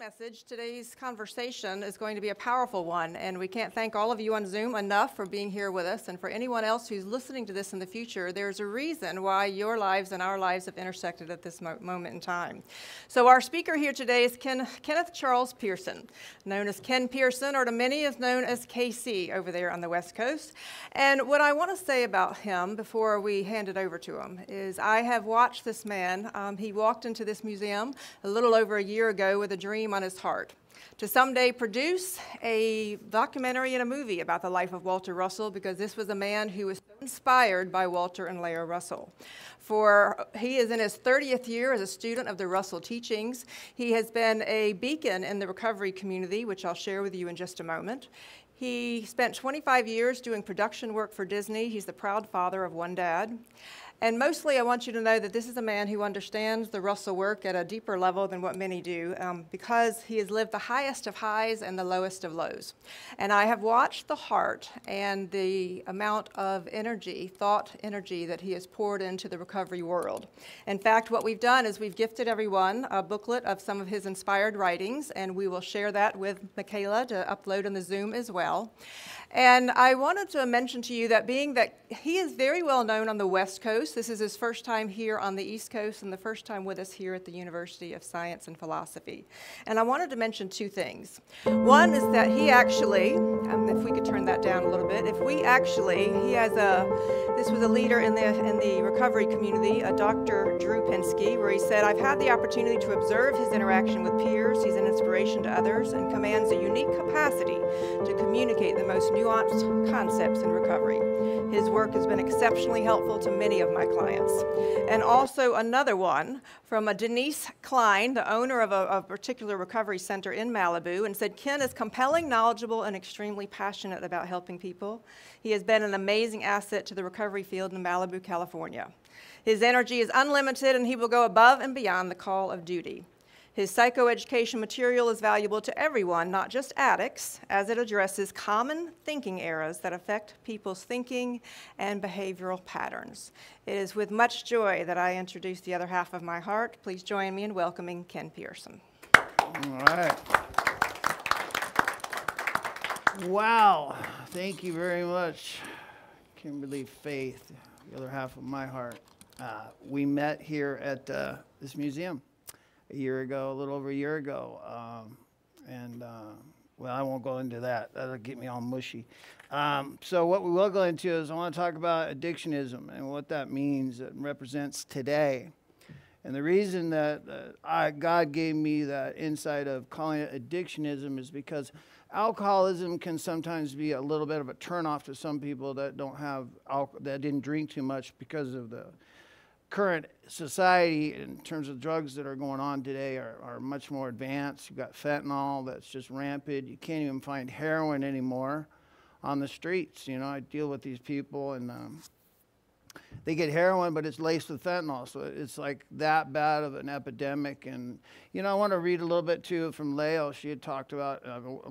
message, today's conversation is going to be a powerful one, and we can't thank all of you on Zoom enough for being here with us, and for anyone else who's listening to this in the future, there's a reason why your lives and our lives have intersected at this moment in time. So our speaker here today is Kenneth Charles Pierson, known as Ken Pierson, or to many is known as KC over there on the West Coast. And what I want to say about him before we hand it over to him is I have watched this man. He walked into this museum a little over a year ago with a dream on his heart to someday produce a documentary and a movie about the life of Walter Russell, because this was a man who was inspired by Walter and Leah Russell. He is in his 30th year as a student of the Russell teachings. He has been a beacon in the recovery community, which I'll share with you in just a moment. He spent 25 years doing production work for Disney. He's the proud father of one dad. And mostly I want you to know that this is a man who understands the Russell work at a deeper level than what many do, because he has lived the highest of highs and the lowest of lows. And I have watched the heart and the amount of energy, thought energy, that he has poured into the recovery world. In fact, what we've done is we've gifted everyone a booklet of some of his inspired writings, and we will share that with Michaela to upload on the Zoom as well. And I wanted to mention to you that being that he is very well known on the West Coast, this is his first time here on the East Coast and the first time with us here at the University of Science and Philosophy. And I wanted to mention two things. One is that he actually, if we could turn that down a little bit, this was a leader in the recovery community, a Dr. Drew Pinsky, where he said, "I've had the opportunity to observe his interaction with peers. He's an inspiration to others and commands a unique capacity to communicate the most nuanced concepts in recovery. His work has been exceptionally helpful to many of my clients." And also another one from a Denise Klein, the owner of a particular recovery center in Malibu, and said, "Ken is compelling, knowledgeable, and extremely passionate about helping people. He has been an amazing asset to the recovery field in Malibu, California. His energy is unlimited, and he will go above and beyond the call of duty. His psychoeducation material is valuable to everyone, not just addicts, as it addresses common thinking errors that affect people's thinking and behavioral patterns." It is with much joy that I introduce the other half of my heart. Please join me in welcoming Ken Pierson. All right. Wow. Thank you very much, Kimberly Faith, the other half of my heart. We met here at this museum a little over a year ago, well, I won't go into that. That'll get me all mushy. So what we will go into is I want to talk about addiction-ism and what that means and represents today. And the reason that God gave me that insight of calling it addiction-ism is because alcoholism can sometimes be a little bit of a turnoff to some people that that didn't drink too much, because of the current society in terms of drugs that are going on today are much more advanced. You've got fentanyl that's just rampant. You can't even find heroin anymore on the streets. You know, I deal with these people, and they get heroin, but it's laced with fentanyl. So it's like that bad of an epidemic. And, you know, I want to read a little bit, too, from Leah. She had talked about,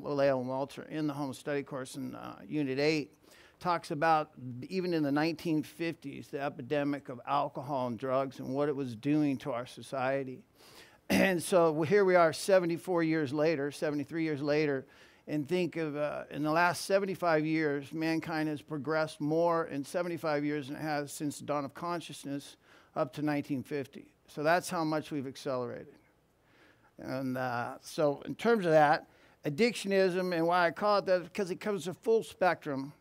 Leah and Walter, in the home study course in Unit 8. Talks about, even in the 1950s, the epidemic of alcohol and drugs and what it was doing to our society. And so here we are 73 years later, and think of, in the last 75 years, mankind has progressed more in 75 years than it has since the dawn of consciousness up to 1950. So that's how much we've accelerated. And so in terms of that, addiction-ism, and why I call it that, because it covers a full spectrum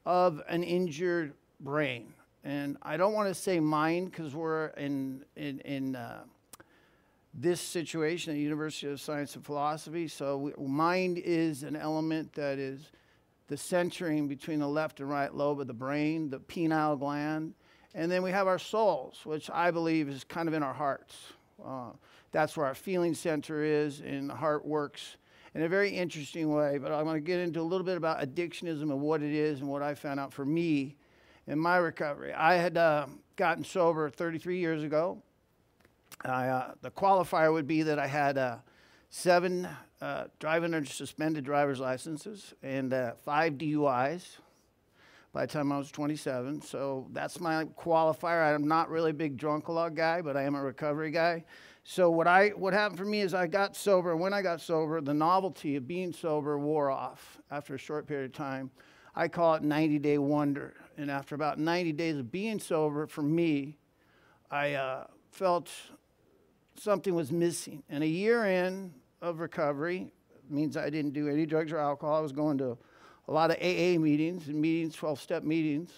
of an injured brain. And I don't want to say mind, because we're in this situation at the University of Science and Philosophy. So mind is an element that is the centering between the left and right lobe of the brain, the pineal gland. And then we have our souls, which I believe is kind of in our hearts. That's where our feeling center is, and the heart works in a very interesting way. But I want to get into a little bit about addiction-ism and what it is and what I found out for me in my recovery. I had gotten sober 33 years ago. The qualifier would be that I had 7 driving under suspended driver's licenses and 5 DUIs by the time I was 27. So that's my qualifier. I'm not really a big drunk-a-lot guy, but I am a recovery guy. So what happened for me is I got sober, and when I got sober, the novelty of being sober wore off after a short period of time. I call it 90-day wonder. And after about 90 days of being sober, for me, I felt something was missing. And a year in of recovery means I didn't do any drugs or alcohol. I was going to a lot of AA meetings and 12-step meetings.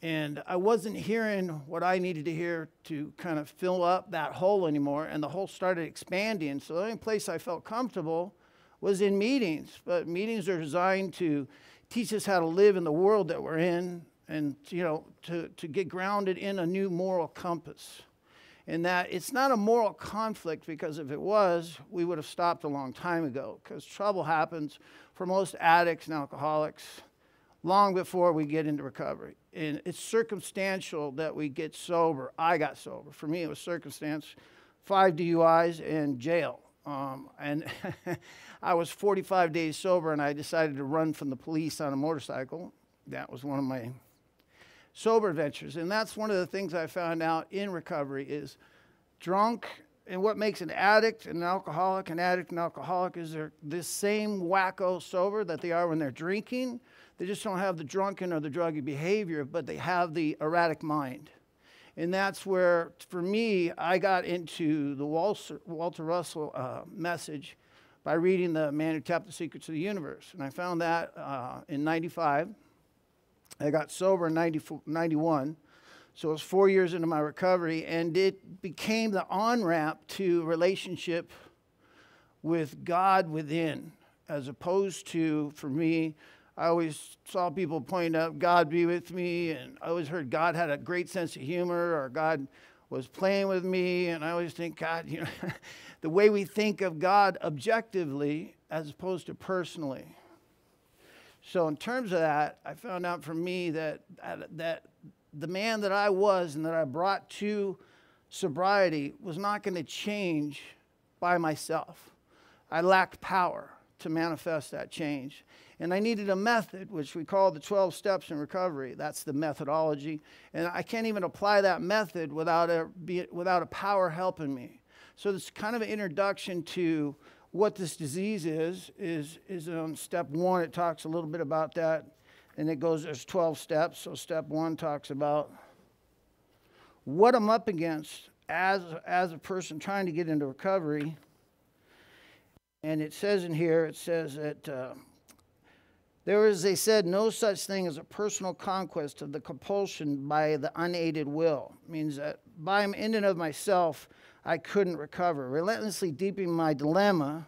And I wasn't hearing what I needed to hear to kind of fill up that hole anymore. And the hole started expanding. So the only place I felt comfortable was in meetings. But meetings are designed to teach us how to live in the world that we're in, and to get grounded in a new moral compass. And that it's not a moral conflict, because if it was, we would have stopped a long time ago, because trouble happens for most addicts and alcoholics long before we get into recovery. And it's circumstantial that we get sober. I got sober. For me, it was circumstance, 5 DUIs and jail. And I was 45 days sober, and I decided to run from the police on a motorcycle. That was one of my sober adventures. And that's one of the things I found out in recovery is drunk, and what makes an addict and an alcoholic is they're this same wacko sober that they are when they're drinking. They just don't have the drunken or the druggy behavior, but they have the erratic mind. And that's where, for me, I got into the Walter Russell message by reading The Man Who Tapped the Secrets of the Universe. And I found that in 95. I got sober in 91. So it was 4 years into my recovery, and it became the on-ramp to relationship with God within, as opposed to, for me, I always saw people point out, God be with me, and I always heard God had a great sense of humor, or God was playing with me, and I always think, God, the way we think of God objectively as opposed to personally. So in terms of that, I found out for me that the man that I was and that I brought to sobriety was not going to change by myself. I lacked power to manifest that change. And I needed a method, which we call the 12 steps in recovery. That's the methodology. And I can't even apply that method without a power helping me. So this kind of an introduction to what this disease is on step 1. It talks a little bit about that. And it goes, there's 12 steps. So step 1 talks about what I'm up against as a person trying to get into recovery. And it says in here, it says that there is, they said, no such thing as a personal conquest of the compulsion by the unaided will. It means that by in and of myself, I couldn't recover. Relentlessly deepening my dilemma,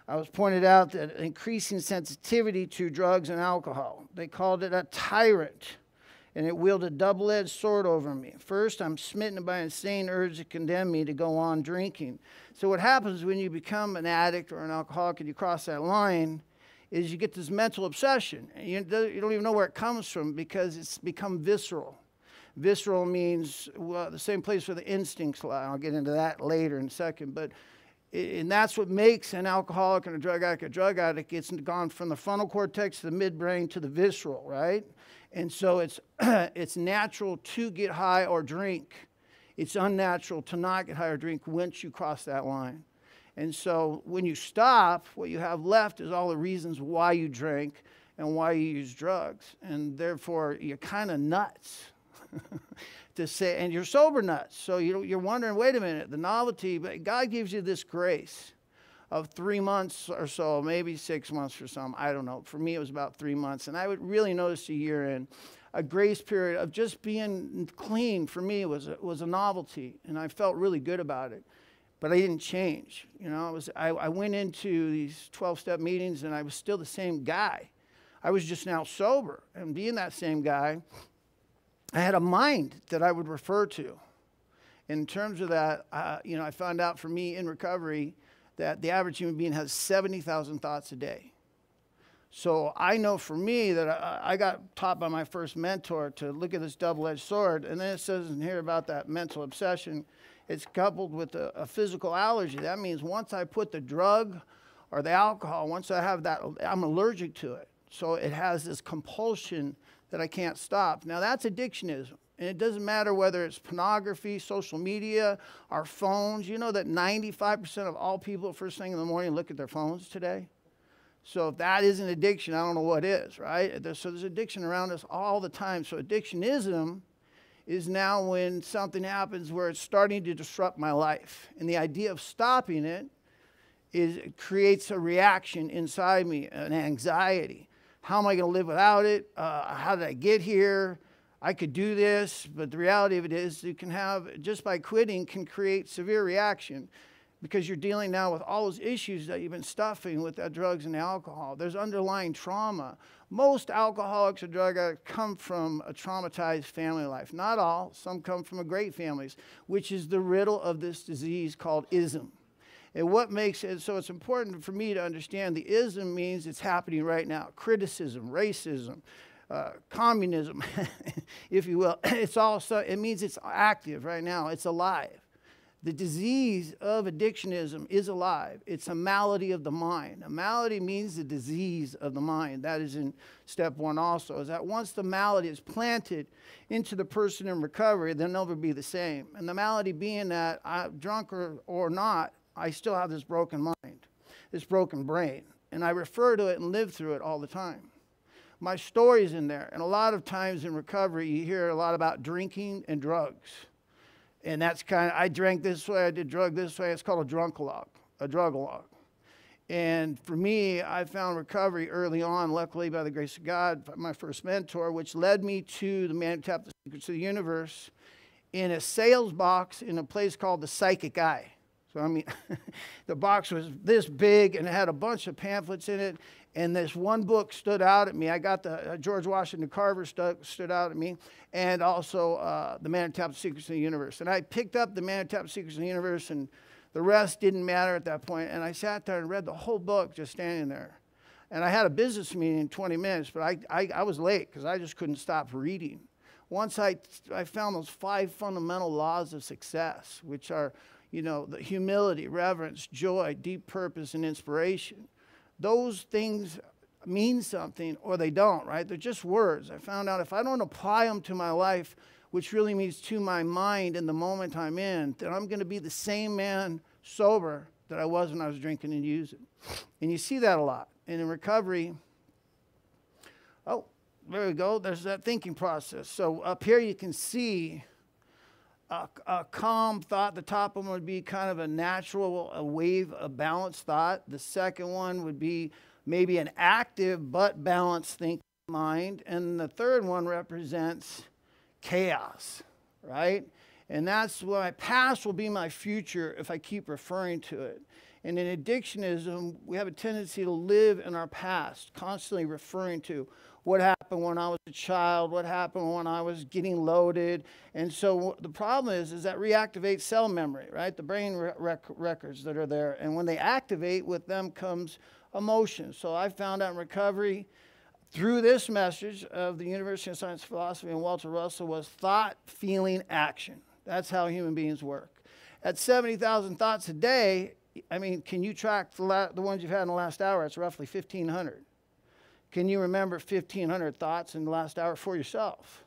I was pointed out that increasing sensitivity to drugs and alcohol. They called it a tyrant, and it wielded a double-edged sword over me. First, I'm smitten by an insane urge to condemn me to go on drinking. So what happens when you become an addict or an alcoholic and you cross that line is you get this mental obsession. And you don't even know where it comes from because it's become visceral. Visceral means, well, the same place where the instincts lie. I'll get into that later in a second. And that's what makes an alcoholic and a drug addict. It's gone from the frontal cortex to the midbrain to the visceral, right? And so it's natural to get high or drink. It's unnatural to not get high or drink once you cross that line. And so when you stop, what you have left is all the reasons why you drink and why you use drugs. And therefore, you're kind of nuts. To say, and you're sober nuts. So you're wondering, wait a minute, the novelty, but God gives you this grace of 3 months or so, maybe 6 months for some, I don't know. For me, it was about 3 months. And I would really notice a year in, a grace period of just being clean for me was a novelty. And I felt really good about it. But I didn't change. I went into these 12-step meetings and I was still the same guy. I was just now sober. And being that same guy, I had a mind that I would refer to. In terms of that, I found out for me in recovery that the average human being has 70,000 thoughts a day. So I know for me that I got taught by my first mentor to look at this double-edged sword. And then it says in here about that mental obsession, it's coupled with a physical allergy. That means once I put the drug or the alcohol, once I have that, I'm allergic to it. So it has this compulsion that I can't stop. Now that's addiction-ism. And it doesn't matter whether it's pornography, social media, our phones. You know that 95% of all people first thing in the morning look at their phones today? So if that isn't addiction, I don't know what is, right? So there's addiction around us all the time. So addiction-ism is now when something happens where it's starting to disrupt my life. And the idea of stopping it creates a reaction inside me, an anxiety. How am I going to live without it? How did I get here? I could do this, but the reality of it is you can have, just by quitting, can create severe reaction because you're dealing now with all those issues that you've been stuffing with that drugs and alcohol. There's underlying trauma. Most alcoholics or drug addicts come from a traumatized family life. Not all. Some come from great families, which is the riddle of this disease called ism. And what makes it, so it's important for me to understand the ism means it's happening right now. Criticism, racism, communism, if you will. It means it's active right now. It's alive. The disease of addiction-ism is alive. It's a malady of the mind. A malady means the disease of the mind. That is in step one also, is that once the malady is planted into the person in recovery, they'll never be the same. And the malady being that, drunk or not, I still have this broken mind, this broken brain. And I refer to it and live through it all the time. My story's in there. And a lot of times in recovery, you hear a lot about drinking and drugs. And that's kind of, I drank this way, I did drug this way. It's called a drunk-a-log, a drug-a-log. And for me, I found recovery early on, luckily by the grace of God, my first mentor, which led me to the man who tapped the secrets of the universe in a sales box in a place called the Psychic Eye. So, I mean, the box was this big and it had a bunch of pamphlets in it. And this one book stood out at me. I got the George Washington Carver stood out at me, and also The Man Who Tapped the Secrets of the Universe. And I picked up The Man Who Tapped the Secrets of the Universe, and the rest didn't matter at that point. And I sat there and read the whole book just standing there. And I had a business meeting in 20 minutes, but I was late because I just couldn't stop reading. Once I found those 5 fundamental laws of success, which are, you know, the humility, reverence, joy, deep purpose, and inspiration. Those things mean something or they don't, right? They're just words. I found out if I don't apply them to my life, which really means to my mind in the moment I'm in, then I'm going to be the same man sober that I was when I was drinking and using. And you see that a lot. And in recovery, oh, there we go. There's that thinking process. So up here you can see a calm thought. The top one would be kind of a natural, a wave, a balanced thought. The second one would be maybe an active but balanced thinking mind. And the third one represents chaos, right? And that's why my past will be my future if I keep referring to it. And in addiction-ism, we have a tendency to live in our past, constantly referring to what happened when I was a child, what happened when I was getting loaded. And so the problem is that reactivates cell memory, right? The brain records that are there. And when they activate, with them comes emotion. So I found out in recovery through this message of the University of Science and Philosophy and Walter Russell was thought, feeling, action. That's how human beings work. At 70,000 thoughts a day, I mean, can you track the ones you've had in the last hour? It's roughly 1,500. Can you remember 1,500 thoughts in the last hour for yourself?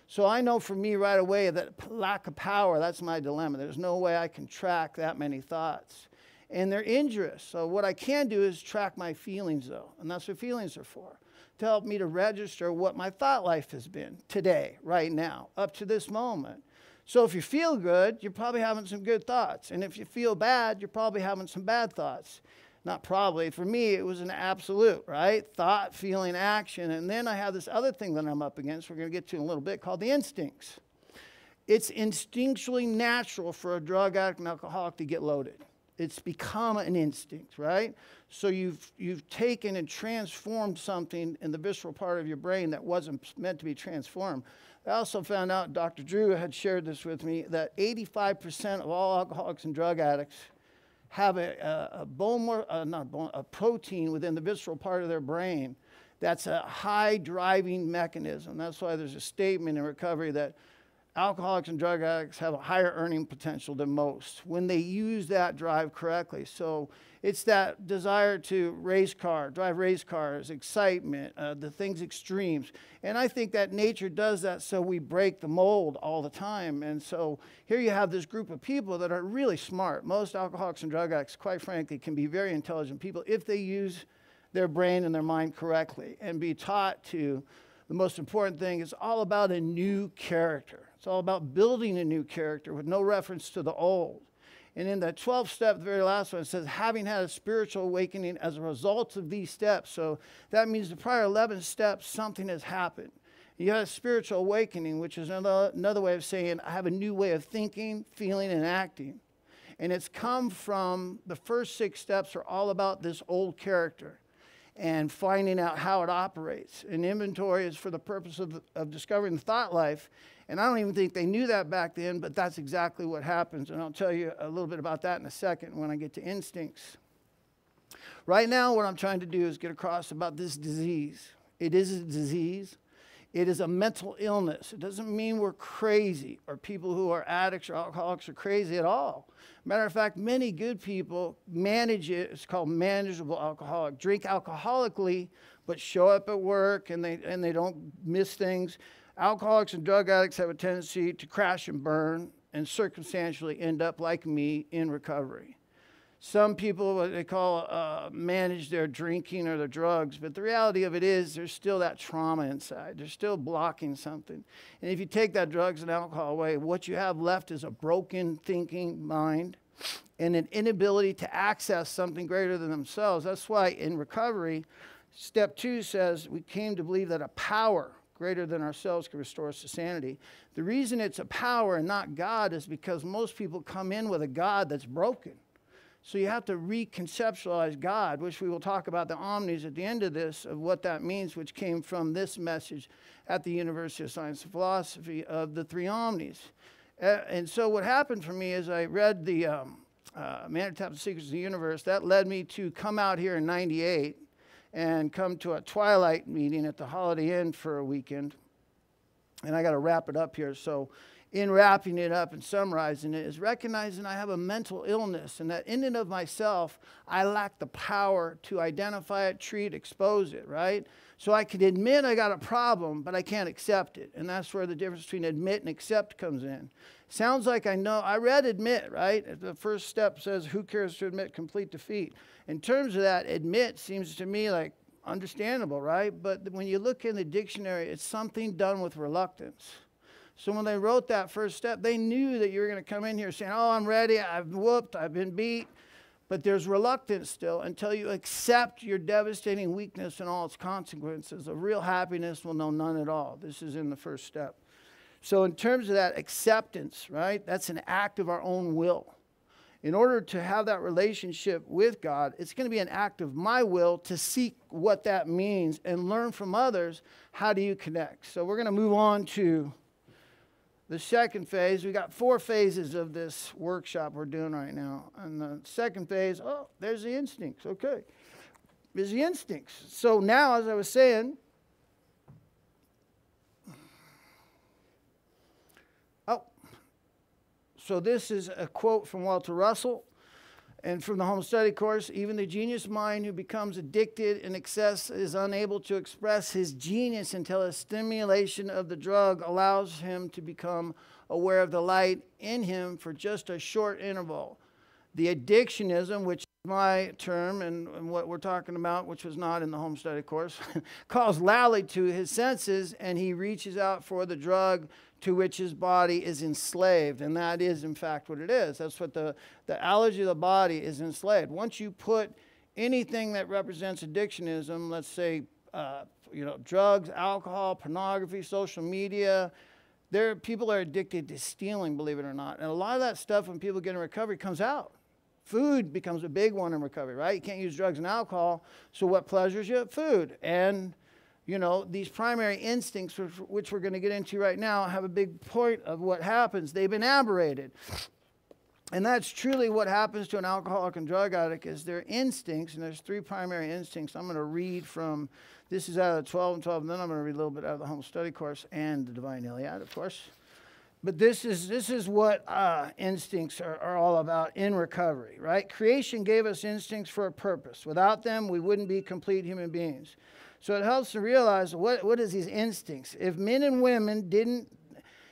So I know for me right away that lack of power, that's my dilemma. There's no way I can track that many thoughts. And they're injurious. So what I can do is track my feelings, though. And that's what feelings are for, to help me to register what my thought life has been today, right now, up to this moment. So if you feel good, you're probably having some good thoughts. And if you feel bad, you're probably having some bad thoughts. Not probably. For me, it was an absolute, right? Thought, feeling, action. And then I have this other thing that I'm up against, we're going to get to in a little bit, called the instincts. It's instinctually natural for a drug addict and alcoholic to get loaded. It's become an instinct, right? So you've taken and transformed something in the visceral part of your brain that wasn't meant to be transformed. I also found out, Dr. Drew had shared this with me, that 85% of all alcoholics and drug addicts have a protein within the visceral part of their brain that's a high driving mechanism. That's why there's a statement in recovery that alcoholics and drug addicts have a higher earning potential than most when they use that drive correctly. So it's that desire to drive race cars, excitement, the things extremes. And I think that nature does that so we break the mold all the time. And so here you have this group of people that are really smart. Most alcoholics and drug addicts, quite frankly, can be very intelligent people if they use their brain and their mind correctly and be taught to. The most important thing is all about a new character. It's all about building a new character with no reference to the old. And in the 12th step, the very last one, it says, having had a spiritual awakening as a result of these steps. So that means the prior 11 steps, something has happened. You had a spiritual awakening, which is another way of saying, I have a new way of thinking, feeling, and acting. And it's come from the first 6 steps are all about this old character and finding out how it operates. An inventory is for the purpose of discovering the thought life. And I don't even think they knew that back then, but that's exactly what happens. And I'll tell you a little bit about that in a second when I get to instincts. Right now, what I'm trying to do is get across about this disease. It is a disease. It is a mental illness. It doesn't mean we're crazy or people who are addicts or alcoholics are crazy at all. Matter of fact, many good people manage it. It's called manageable alcoholic. Drink alcoholically, but show up at work and they don't miss things. Alcoholics and drug addicts have a tendency to crash and burn and circumstantially end up like me in recovery. Some people, what they call, manage their drinking or their drugs, but the reality of it is there's still that trauma inside. They're still blocking something. And if you take that drugs and alcohol away, what you have left is a broken thinking mind and an inability to access something greater than themselves. That's why in recovery, step 2 says we came to believe that a power greater than ourselves can restore us to sanity. The reason it's a power and not God is because most people come in with a God that's broken. So you have to reconceptualize God, which we will talk about the omnis at the end of this, of what that means, which came from this message at the University of Science and Philosophy of the 3 omnis. And so what happened for me is I read the Man Who Tapped the Secrets of the Universe. That led me to come out here in 98 and come to a twilight meeting at the Holiday Inn for a weekend. And I got to wrap it up here. So in wrapping it up and summarizing it is recognizing I have a mental illness and that in and of myself, I lack the power to identify it, treat, expose it, right? So I can admit I got a problem, but I can't accept it. And that's where the difference between admit and accept comes in. Sounds like I know. I read admit, right? The first step says, who cares to admit complete defeat? In terms of that, admit seems to me like understandable, right? But when you look in the dictionary, it's something done with reluctance. So when they wrote that first step, they knew that you were going to come in here saying, oh, I'm ready, I've whooped, I've been beat. But there's reluctance still until you accept your devastating weakness and all its consequences. Of real happiness will know none at all. This is in the first step. So in terms of that acceptance, right, that's an act of our own will. In order to have that relationship with God, it's going to be an act of my will to seek what that means and learn from others. How do you connect? So we're going to move on to the second phase. We got 4 phases of this workshop we're doing right now. And the second phase, oh, there's the instincts. Okay. There's the instincts. So now, as I was saying, so this is a quote from Walter Russell and from the Home Study Course. Even the genius mind who becomes addicted in excess is unable to express his genius until a stimulation of the drug allows him to become aware of the light in him for just a short interval. The Addiction-ism, which is my term and what we're talking about, which was not in the Home Study Course, calls Lally to his senses and he reaches out for the drug to which his body is enslaved. And that is, in fact, what it is. That's what the allergy of the body is enslaved. Once you put anything that represents addiction-ism, let's say, drugs, alcohol, pornography, social media, people are addicted to stealing, believe it or not. And a lot of that stuff, when people get in recovery, comes out. Food becomes a big one in recovery, right? You can't use drugs and alcohol, so what pleasures you? Food. And these primary instincts, which we're going to get into right now, have a big point of what happens. They've been aberrated. And that's truly what happens to an alcoholic and drug addict is their instincts, and there's 3 primary instincts. I'm going to read from, this is out of the 12 and 12, and then I'm going to read a little bit out of the Home Study Course and the Divine Iliad, of course. But this is what instincts are all about in recovery, right? Creation gave us instincts for a purpose. Without them, we wouldn't be complete human beings. So it helps to realize what is these instincts. If men and women didn't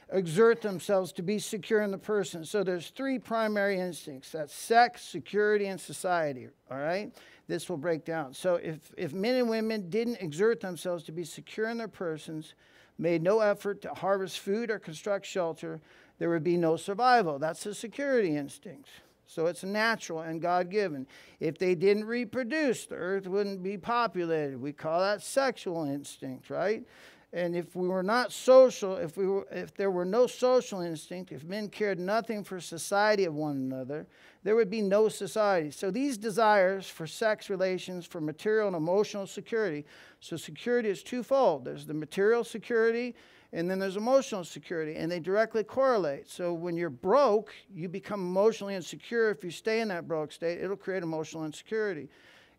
exert themselves to be secure in the person, so there's three primary instincts. That's sex, security, and society, all right? This will break down. So if men and women didn't exert themselves to be secure in their persons, made no effort to harvest food or construct shelter, there would be no survival. That's a security instinct. So it's natural and God-given. If they didn't reproduce, the earth wouldn't be populated. We call that sexual instinct, right? And if we were not social, if there were no social instinct, if men cared nothing for society of one another, there would be no society. So these desires for sex relations, for material and emotional security. So security is twofold. There's the material security, and then there's emotional security, and they directly correlate. So when you're broke, you become emotionally insecure. If you stay in that broke state, it'll create emotional insecurity.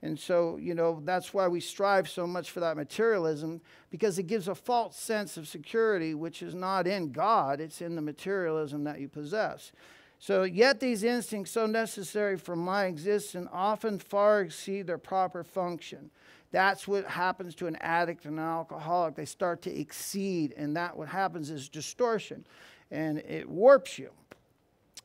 And so, that's why we strive so much for that materialism, because it gives a false sense of security, which is not in God. It's in the materialism that you possess. So yet these instincts, so necessary for my existence, often far exceed their proper function. That's what happens to an addict and an alcoholic. They start to exceed, and that what happens is distortion, and it warps you.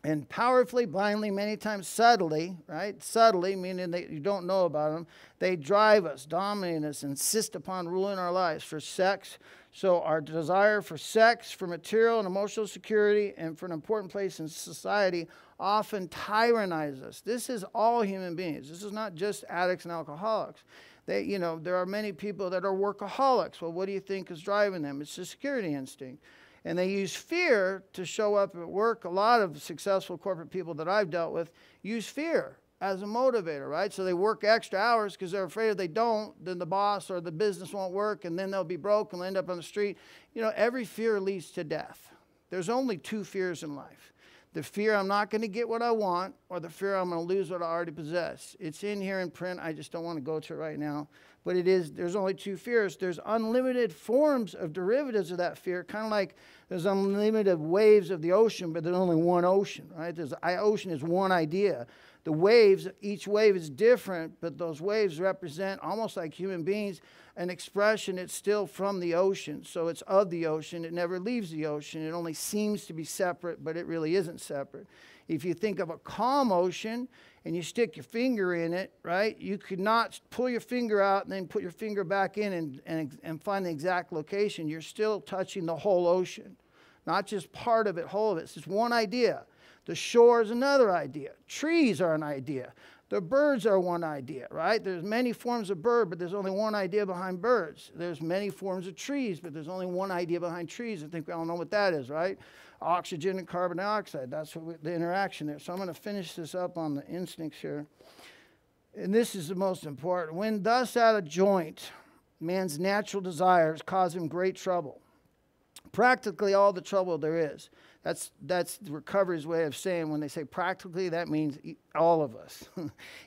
And powerfully, blindly, many times subtly, right? Subtly, meaning that you don't know about them. They drive us, dominate us, insist upon ruling our lives for sex. So our desire for sex, for material and emotional security, and for an important place in society often tyrannize us. This is all human beings. This is not just addicts and alcoholics. There are many people that are workaholics. Well, what do you think is driving them? It's the security instinct. And they use fear to show up at work. A lot of successful corporate people that I've dealt with use fear as a motivator, right? So they work extra hours because they're afraid if they don't, then the boss or the business won't work, and then they'll be broke and they'll end up on the street. Every fear leads to death. There's only two fears in life. The fear I'm not going to get what I want, or the fear I'm going to lose what I already possess. It's in here in print. I just don't want to go to it right now. But there's only two fears. There's unlimited forms of derivatives of that fear, kind of like there's unlimited waves of the ocean, but there's only one ocean, right? Ocean is one idea. The waves, each wave is different, but those waves represent, almost like human beings, an expression. It's still from the ocean, so it's of the ocean. It never leaves the ocean. It only seems to be separate, but it really isn't separate. If you think of a calm ocean and you stick your finger in it, right, you could not pull your finger out and then put your finger back in and find the exact location. You're still touching the whole ocean, not just part of it, whole of it. It's just one idea. The shore is another idea. Trees are an idea. The birds are one idea, right? There's many forms of bird, but there's only one idea behind birds. There's many forms of trees, but there's only one idea behind trees. I think we all know what that is, right? Oxygen and carbon dioxide. That's the interaction there. So I'm going to finish this up on the instincts here. And this is the most important. When thus out of joint, man's natural desires cause him great trouble. Practically all the trouble there is. That's the recovery's way of saying, when they say practically, that means all of us.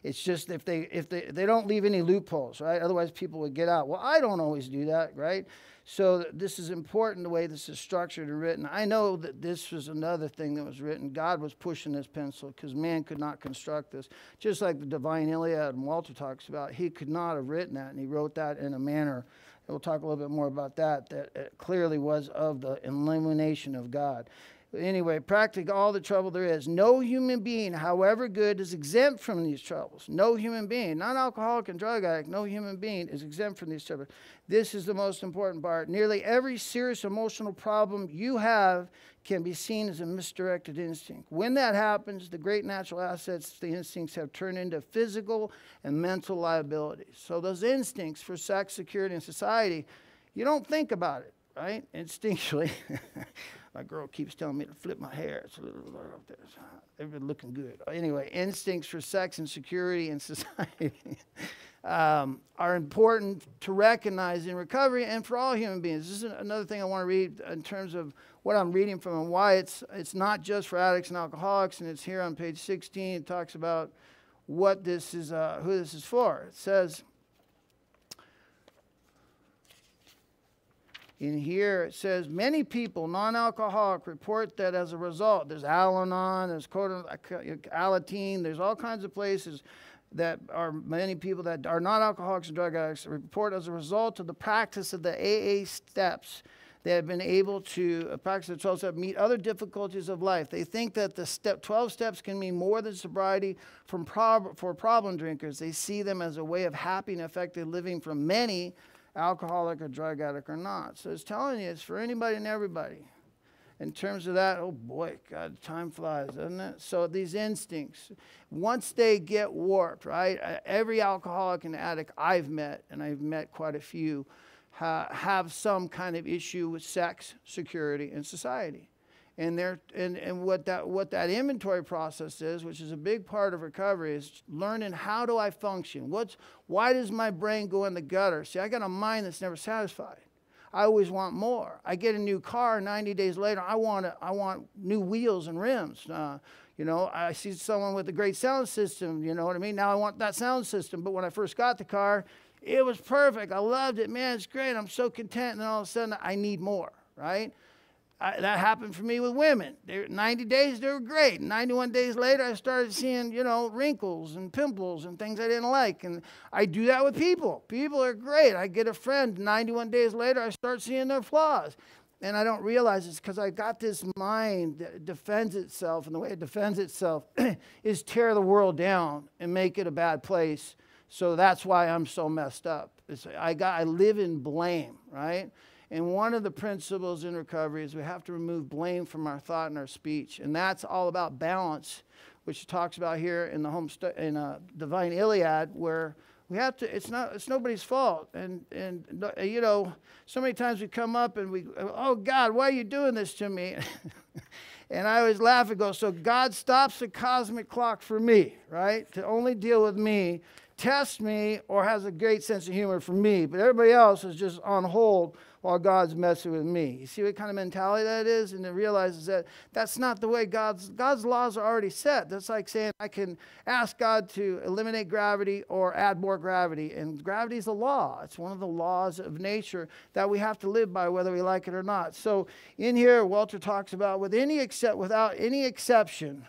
It's just if they don't leave any loopholes, right? Otherwise people would get out. Well, I don't always do that, right? So this is important, the way this is structured and written. I know that this was another thing that was written. God was pushing this pencil because man could not construct this. Just like the Divine Iliad and Walter talks about, he could not have written that, and he wrote that in a manner, and we'll talk a little bit more about that it clearly was of the illumination of God. Anyway, practically all the trouble there is. No human being, however good, is exempt from these troubles. No human being, not alcoholic and drug addict, no human being is exempt from these troubles. This is the most important part. Nearly every serious emotional problem you have can be seen as a misdirected instinct. When that happens, the great natural assets, the instincts, have turned into physical and mental liabilities. So those instincts for sex, security, and society, you don't think about it, right? Instinctually. My girl keeps telling me to flip my hair. It's a little up there. Everything looking good. Anyway, instincts for sex and security and society are important to recognize in recovery and for all human beings. This is another thing I want to read in terms of what I'm reading from and why it's not just for addicts and alcoholics, and it's here on page 16. It talks about what this is, who this is for. It says, In here it says, many people, non-alcoholic, report that as a result, there's Al-Anon, there's Alateen, there's all kinds of places that are many people that are not alcoholics and drug addicts report as a result of the practice of the AA steps, they have been able to practice the 12 steps, meet other difficulties of life. They think that the 12 steps can mean more than sobriety for problem drinkers. They see them as a way of happy and effective living for many, alcoholic or drug addict or not. So it's telling you it's for anybody and everybody. In terms of that, oh boy, God, time flies, doesn't it? So these instincts, once they get warped, right? Every alcoholic and addict I've met, and I've met quite a few, have some kind of issue with sex, security, and society. And what that inventory process is, which is a big part of recovery, is learning how do I function? Why does my brain go in the gutter? See, I got a mind that's never satisfied. I always want more. I get a new car, 90 days later, I want new wheels and rims. You know, I see someone with a great sound system, you know what I mean? Now I want that sound system. But when I first got the car, it was perfect. I loved it. Man, it's great. I'm so content. And then all of a sudden, I need more, right? That happened for me with women. 90 days, they were great. 91 days later, I started seeing, you know, wrinkles and pimples and things I didn't like. And I do that with people. People are great. I get a friend. 91 days later, I start seeing their flaws. And I don't realize it's because I got this mind that defends itself. And the way it defends itself is tear the world down and make it a bad place. So that's why I'm so messed up. I live in blame, right? And one of the principles in recovery is we have to remove blame from our thought and our speech. And that's all about balance, which it talks about here in the Divine Iliad, where we have to, it's nobody's fault. And you know, so many times we come up and we, oh God, why are you doing this to me? And I always laugh and go, so God stops the cosmic clock for me, right? To only deal with me, test me, or has a great sense of humor for me. But everybody else is just on hold while God's messing with me. You see what kind of mentality that is? And it realizes that that's not the way God's laws are already set. That's like saying I can ask God to eliminate gravity or add more gravity. And gravity is a law. It's one of the laws of nature that we have to live by whether we like it or not. So in here, Walter talks about without any exception,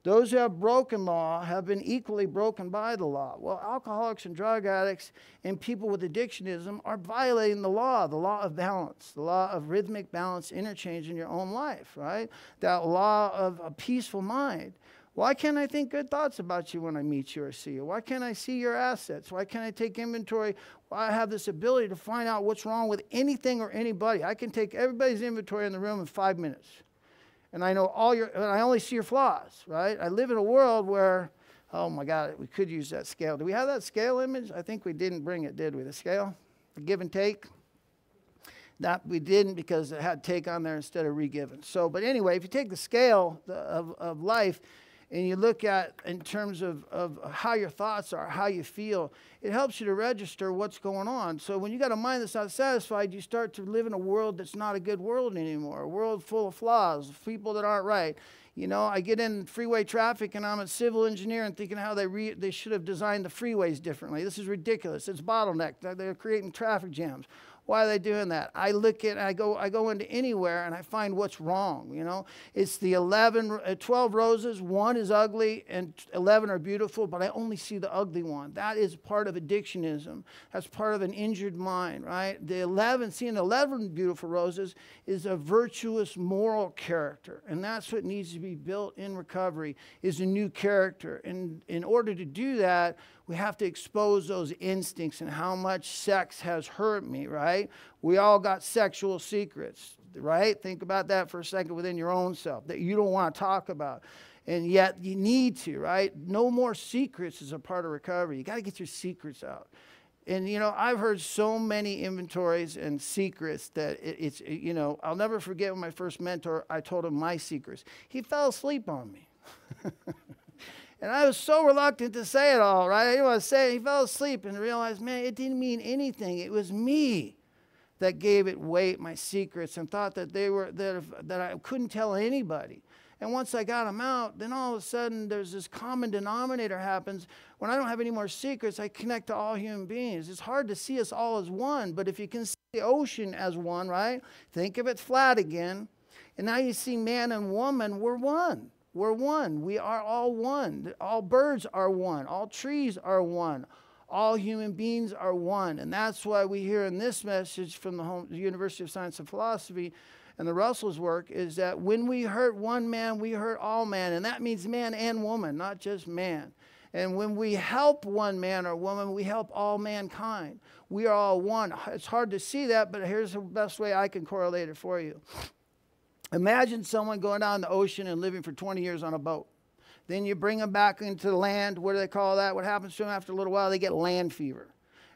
those who have broken law have been equally broken by the law. Well, alcoholics and drug addicts and people with addiction-ism are violating the law of balance, the law of rhythmic balance interchange in your own life, right? That law of a peaceful mind. Why can't I think good thoughts about you when I meet you or see you? Why can't I see your assets? Why can't I take inventory? Why I have this ability to find out what's wrong with anything or anybody. I can take everybody's inventory in the room in 5 minutes. And I know and I only see your flaws, right? I live in a world where, oh my God, we could use that scale. Do we have that scale image? I think we didn't bring it, did we? The scale, the give and take. That we didn't because it had take on there instead of re-given. So, but anyway, if you take the scale of life and you look at in terms of how your thoughts are, how you feel, it helps you to register what's going on. So when you got a mind that's not satisfied, you start to live in a world that's not a good world anymore, a world full of flaws, people that aren't right. You know, I get in freeway traffic and I'm a civil engineer and thinking how they should have designed the freeways differently. This is ridiculous. It's bottlenecked. They're creating traffic jams. Why are they doing that? I go into anywhere and I find what's wrong, you know. It's the 12 roses, one is ugly and 11 are beautiful, but I only see the ugly one. That is part of addiction-ism. That's part of an injured mind, right? Seeing 11 beautiful roses is a virtuous moral character, and that's what needs to be built in recovery, is a new character. And in order to do that, we have to expose those instincts and how much sex has hurt me, right? We all got sexual secrets, right? Think about that for a second within your own self that you don't want to talk about. And yet you need to, right? No more secrets is a part of recovery. You got to get your secrets out. And, you know, I've heard so many inventories and secrets that you know, I'll never forget when my first mentor, I told him my secrets. He fell asleep on me. And I was so reluctant to say it all, right? I didn't want to say it. He fell asleep and realized, man, it didn't mean anything. It was me that gave it weight, my secrets, and thought that they were that I couldn't tell anybody. And once I got them out, then all of a sudden there's this common denominator happens. When I don't have any more secrets, I connect to all human beings. It's hard to see us all as one, but if you can see the ocean as one, right? Think of it flat again. And now you see man and woman, we're one. We're one. We are all one. All birds are one. All trees are one. All human beings are one. And that's why we hear in this message from the University of Science and Philosophy and the Russell's work is that when we hurt one man, we hurt all man. And that means man and woman, not just man. And when we help one man or woman, we help all mankind. We are all one. It's hard to see that, but here's the best way I can correlate it for you. Imagine someone going down the ocean and living for 20 years on a boat. Then you bring them back into the land. What do they call that? What happens to them after a little while? They get land fever.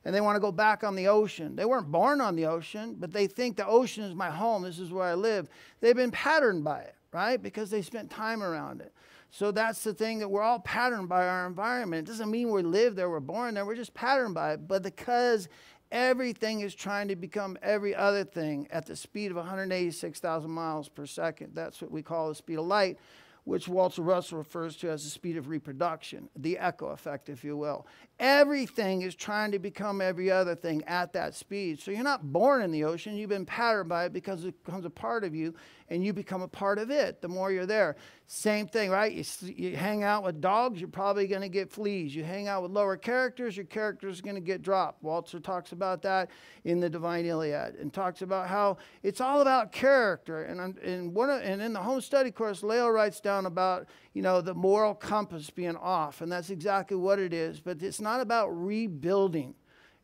And they want to go back on the ocean. They weren't born on the ocean, but they think the ocean is my home. This is where I live. They've been patterned by it, right? Because they spent time around it. So that's the thing, that we're all patterned by our environment. It doesn't mean we live there, we're born there. We're just patterned by it. But because everything is trying to become every other thing at the speed of 186,000 miles per second. That's what we call the speed of light, which Walter Russell refers to as the speed of reproduction, the echo effect, if you will. Everything is trying to become every other thing at that speed. So you're not born in the ocean. You've been patterned by it because it becomes a part of you, and you become a part of it the more you're there. Same thing, right? You hang out with dogs, you're probably going to get fleas. You hang out with lower characters, your character's going to get dropped. Walter talks about that in the Divine Iliad and talks about how it's all about character. And in the home study course, Leo writes down about, the moral compass being off, and that's exactly what it is. But it's not about rebuilding.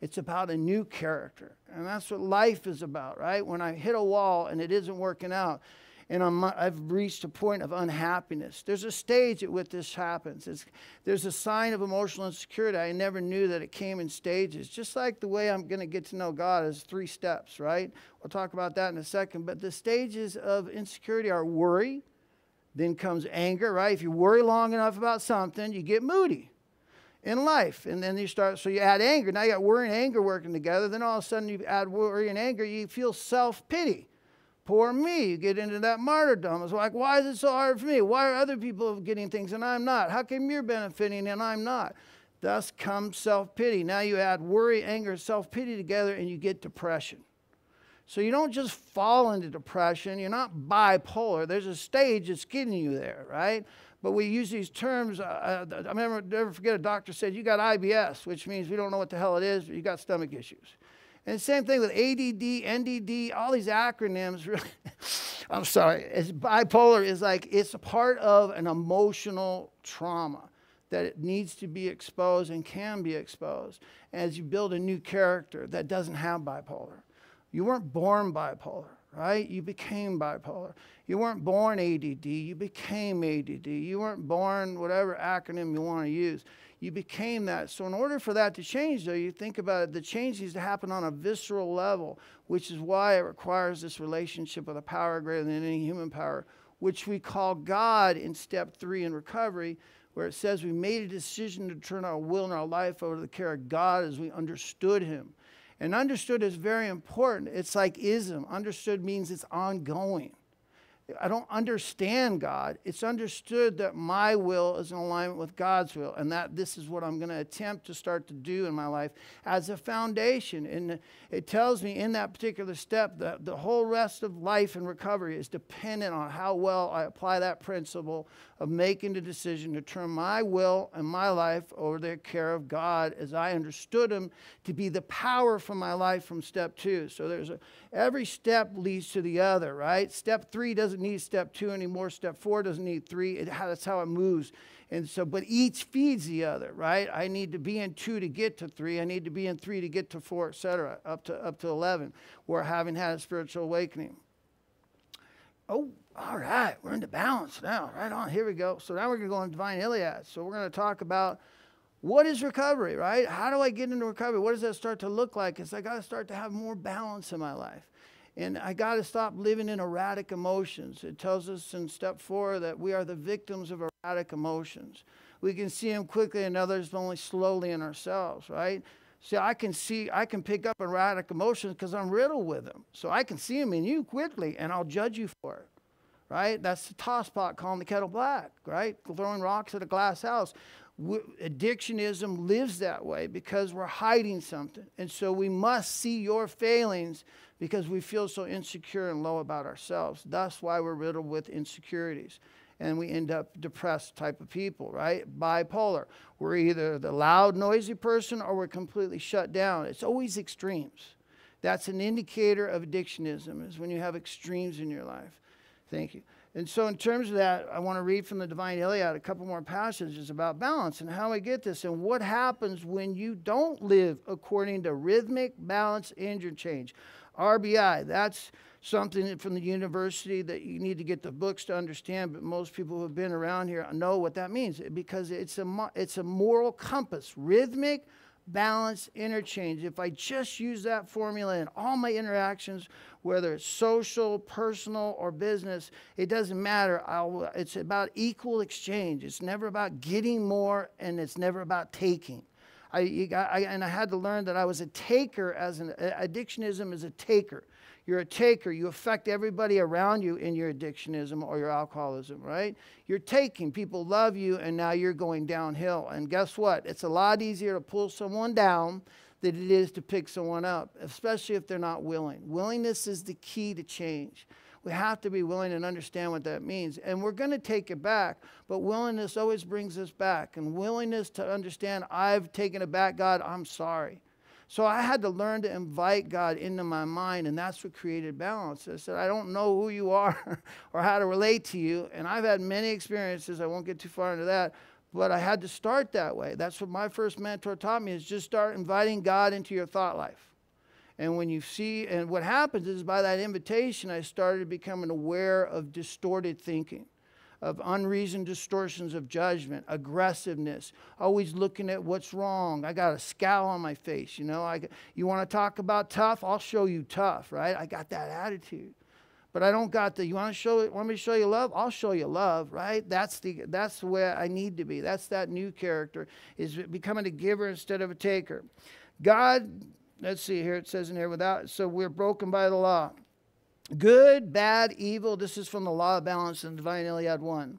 It's about a new character. And that's what life is about, right? When I hit a wall and it isn't working out, and I've reached a point of unhappiness. There's a stage at which this happens. There's a sign of emotional insecurity. I never knew that it came in stages. Just like the way I'm going to get to know God is 3 steps, right? We'll talk about that in a second. But the stages of insecurity are worry. Then comes anger, right? If you worry long enough about something, you get moody in life. And then so you add anger. Now you got worry and anger working together. Then all of a sudden you add worry and anger, you feel self-pity. Poor me. You get into that martyrdom. It's like, why is it so hard for me? Why are other people getting things and I'm not? How come you're benefiting and I'm not? Thus comes self-pity. Now you add worry, anger, self-pity together and you get depression. So you don't just fall into depression. You're not bipolar. There's a stage that's getting you there, right? But we use these terms. I never forget a doctor said, you got IBS, which means we don't know what the hell it is, but you got stomach issues. And the same thing with ADD, NDD, all these acronyms. Really, I'm sorry. Bipolar is like, it's a part of an emotional trauma that it needs to be exposed and can be exposed as you build a new character that doesn't have bipolar. You weren't born bipolar, right? You became bipolar. You weren't born ADD. You became ADD. You weren't born whatever acronym you want to use. You became that. So in order for that to change, though, you think about it, the change needs to happen on a visceral level, which is why it requires this relationship with a power greater than any human power, which we call God in step 3 in recovery, where it says we made a decision to turn our will and our life over to the care of God as we understood him. And understood is very important. It's like ism. Understood means it's ongoing. I don't understand God. It's understood that my will is in alignment with God's will, and that this is what I'm going to attempt to start to do in my life as a foundation. And it tells me in that particular step that the whole rest of life and recovery is dependent on how well I apply that principle of making the decision to turn my will and my life over to the care of God as I understood him to be the power for my life from step 2. So every step leads to the other, right? Step 3 doesn't need step 2 anymore. Step 4 doesn't need 3. That's how it moves. And so, but each feeds the other, right? I need to be in 2 to get to 3. I need to be in 3 to get to 4, etc., up to 11, where having had a spiritual awakening. Oh, all right. We're into balance now. Right on. Here we go. So now we're going to go into Divine Iliad. So we're going to talk about what is recovery, right? How do I get into recovery? What does that start to look like? It's I got to start to have more balance in my life. And I got to stop living in erratic emotions. It tells us in step 4 that we are the victims of erratic emotions. We can see them quickly in others, but only slowly in ourselves, right? See, I can pick up erratic emotions because I'm riddled with them. So I can see them in you quickly, and I'll judge you for it, right? That's the toss pot calling the kettle black, right? Throwing rocks at a glass house. Addiction-ism lives that way because we're hiding something. And so we must see your failings because we feel so insecure and low about ourselves. That's why we're riddled with insecurities. And we end up depressed type of people, right? Bipolar. We're either the loud, noisy person or we're completely shut down. It's always extremes. That's an indicator of addiction-ism, is when you have extremes in your life. Thank you. And so in terms of that, I want to read from the Divine Iliad a couple more passages about balance and how we get this and what happens when you don't live according to rhythmic balance interchange. RBI, that's something from the university that you need to get the books to understand, but most people who have been around here know what that means because it's a moral compass. Rhythmic balance interchange. If I just use that formula in all my interactions, whether it's social, personal, or business, it doesn't matter. It's about equal exchange. It's never about getting more, and it's never about taking. And I had to learn that I was a taker. Addiction-ism is a taker. You're a taker. You affect everybody around you in your addiction-ism or your alcoholism, right? You're taking. People love you, and now you're going downhill. And guess what? It's a lot easier to pull someone down than it is to pick someone up, especially if they're not willing. Willingness is the key to change. We have to be willing and understand what that means. And we're going to take it back, but willingness always brings us back. And willingness to understand, I've taken it back, God, I'm sorry. So I had to learn to invite God into my mind, and that's what created balance. I said, I don't know who you are or how to relate to you, and I've had many experiences. I won't get too far into that, but I had to start that way. That's what my first mentor taught me, is just start inviting God into your thought life. And when you see, and what happens is by that invitation, I started becoming aware of distorted thinking, of unreasoned distortions of judgment, aggressiveness, always looking at what's wrong. I got a scowl on my face, you know. You want to talk about tough? I'll show you tough, right? I got that attitude. But I don't got the, want me to show you love? I'll show you love, right? That's the way I need to be. That's that new character, is becoming a giver instead of a taker. God, let's see here, it says in here, so we're broken by the law. Good, bad, evil. This is from the Law of Balance in Divine Iliad 1.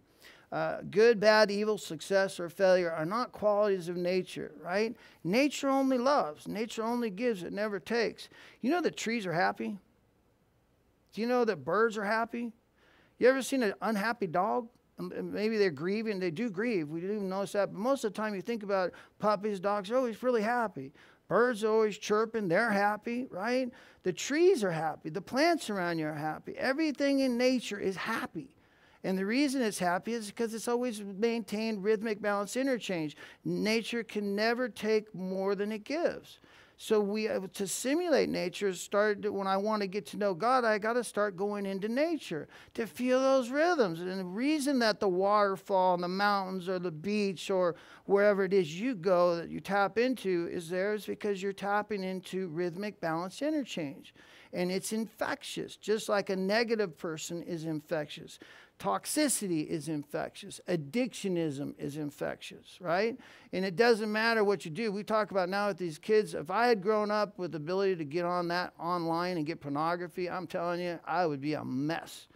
Good, bad, evil, success, or failure are not qualities of nature, right? Nature only loves. Nature only gives. It never takes. You know that trees are happy? Do you know that birds are happy? You ever seen an unhappy dog? Maybe they're grieving. They do grieve. We didn't even notice that. But most of the time you think about it, puppies, dogs are always really happy. Birds are always chirping. They're happy, right? The trees are happy. The plants around you are happy. Everything in nature is happy. And the reason it's happy is because it's always maintained rhythmic balance interchange. Nature can never take more than it gives. So to simulate nature, when I want to get to know God, I got to start going into nature to feel those rhythms. And the reason that the waterfall and the mountains or the beach or wherever it is you go that you tap into is because you're tapping into rhythmic balance interchange. And it's infectious, just like a negative person is infectious. Toxicity is infectious. Addiction-ism is infectious, right? And it doesn't matter what you do. We talk about now with these kids, if I had grown up with the ability to get on that online and get pornography, I'm telling you, I would be a mess.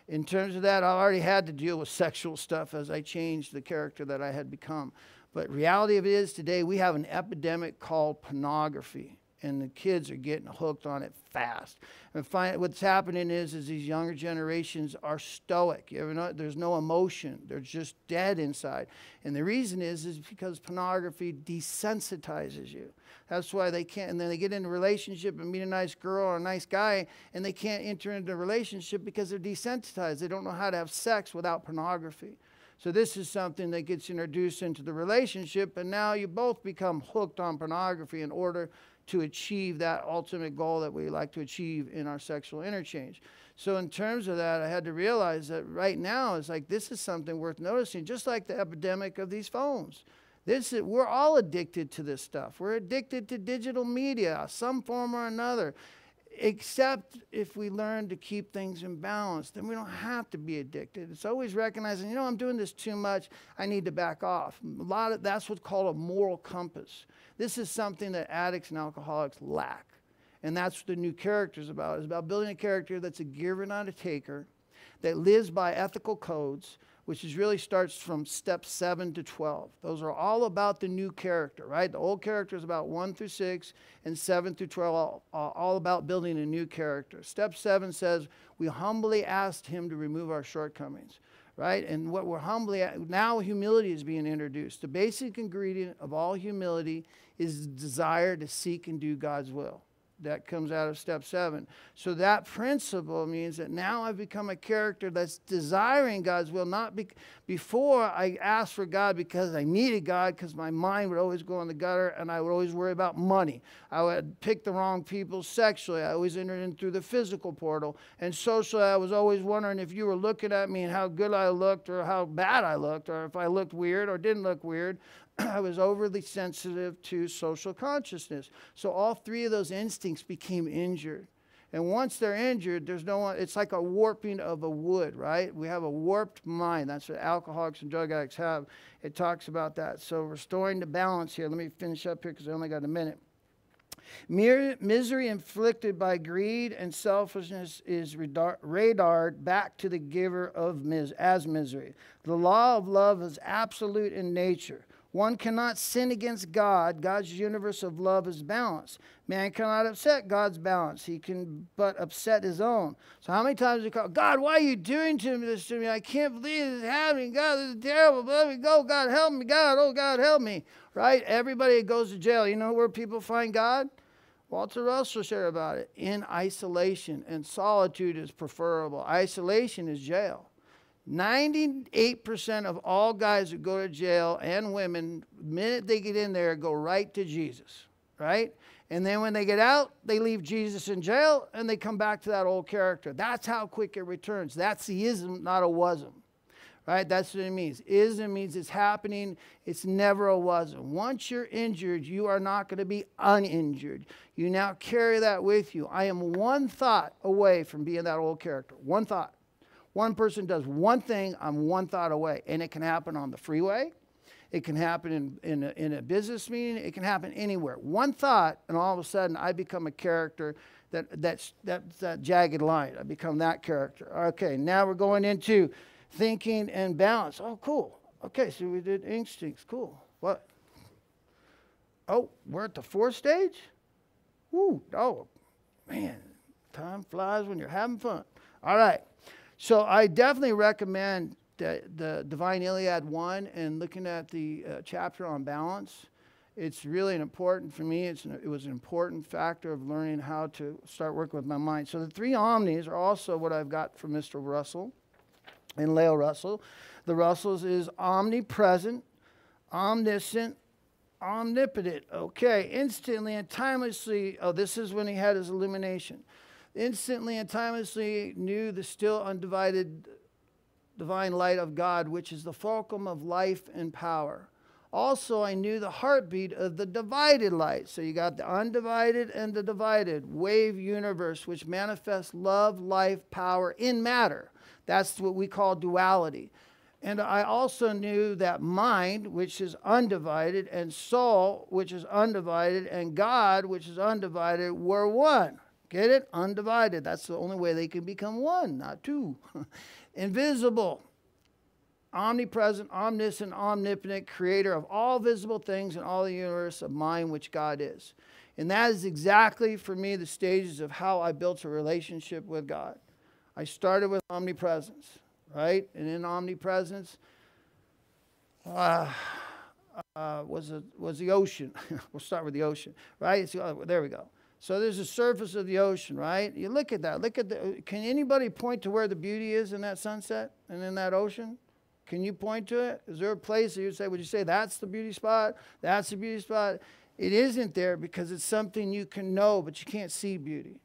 In terms of that, I already had to deal with sexual stuff as I changed the character that I had become. But reality of it is today we have an epidemic called pornography. And the kids are getting hooked on it fast. And what's happening is these younger generations are stoic. You ever know? There's no emotion. They're just dead inside. And the reason is because pornography desensitizes you. That's why they can't. And then they get in a relationship and meet a nice girl or a nice guy, and they can't enter into a relationship because they're desensitized. They don't know how to have sex without pornography. So this is something that gets introduced into the relationship, and now you both become hooked on pornography in order to achieve that ultimate goal that we like to achieve in our sexual interchange. So in terms of that, I had to realize that right now it's like this is something worth noticing, just like the epidemic of these phones. We're all addicted to this stuff. We're addicted to digital media, some form or another. Except if we learn to keep things in balance, then we don't have to be addicted. It's always recognizing, you know, I'm doing this too much. I need to back off. That's what's called a moral compass. This is something that addicts and alcoholics lack. And that's what the new character is about. It's about building a character that's a giver, not a taker. that lives by ethical codes, which really starts from step 7 to 12. Those are all about the new character, right? The old character is about 1 through 6, and 7 through 12 all about building a new character. Step 7 says, we humbly asked him to remove our shortcomings, right? And what we're humbly now humility is being introduced. The basic ingredient of all humility is the desire to seek and do God's will. That comes out of step 7. So that principle means that now I've become a character that's desiring God's will, not before I asked for God because I needed God, because my mind would always go in the gutter and I would always worry about money. I would pick the wrong people sexually. I always entered in through the physical portal. And socially, I was always wondering if you were looking at me and how good I looked or how bad I looked or if I looked weird or didn't look weird. I was overly sensitive to social consciousness. So all 3 of those instincts became injured. And once they're injured, there's no one, it's like a warping of a wood, right? We have a warped mind. That's what alcoholics and drug addicts have. It talks about that. So restoring the balance here. Let me finish up here because I only got a minute. Misery inflicted by greed and selfishness is radared back to the giver of as misery. The law of love is absolute in nature. One cannot sin against God. God's universe of love is balanced. Man cannot upset God's balance. He can but upset his own. So how many times do we call, God, why are you doing this to me? I can't believe this is happening. God, this is terrible. Let me go. God, help me. God, oh, God, help me. Right? Everybody goes to jail. You know where people find God? Walter Russell shared about it. In isolation. And solitude is preferable. Isolation is jail. 98% of all guys who go to jail and women, the minute they get in there, go right to Jesus, right? And then when they get out, they leave Jesus in jail and they come back to that old character. That's how quick it returns. That's the ism, not a wasm, right? That's what it means. Ism means it's happening. It's never a wasm. Once you're injured, you are not going to be uninjured. You now carry that with you. I am one thought away from being that old character. One thought. One person does one thing, I'm one thought away. And it can happen on the freeway. It can happen in a business meeting. It can happen anywhere. One thought, and all of a sudden, I become a character that's that jagged line. I become that character. Okay, now we're going into thinking and balance. Oh, cool. Okay, so we did instincts. Cool. What? Oh, we're at the 4th stage? Woo. Oh, man. Time flies when you're having fun. All right. So I definitely recommend the Divine Iliad 1 and looking at the chapter on balance. It's really important for me. It was an important factor of learning how to start working with my mind. So the 3 omnis are also what I've got from Mr. Russell and Leo Russell. The Russells is omnipresent, omniscient, omnipotent. Okay, instantly and timelessly. Oh, this is when he had his illumination. Instantly and timelessly knew the still undivided divine light of God, which is the fulcrum of life and power. Also, I knew the heartbeat of the divided light. So you got the undivided and the divided wave universe, which manifests love, life, power in matter. That's what we call duality. And I also knew that mind, which is undivided, and soul, which is undivided, and God, which is undivided, were one. Get it? Undivided. That's the only way they can become one, not 2. Invisible, omnipresent, omniscient, omnipotent, creator of all visible things and all the universe of mind, which God is. And that is exactly, for me, the stages of how I built a relationship with God. I started with omnipresence, right? And in omnipresence was the ocean. We'll start with the ocean, right? There we go. So there's the surface of the ocean, right? You look at that. Can anybody point to where the beauty is in that sunset and in that ocean? Can you point to it? Is there a place that would you say that's the beauty spot? That's the beauty spot? It isn't there because it's something you can know, but you can't see beauty,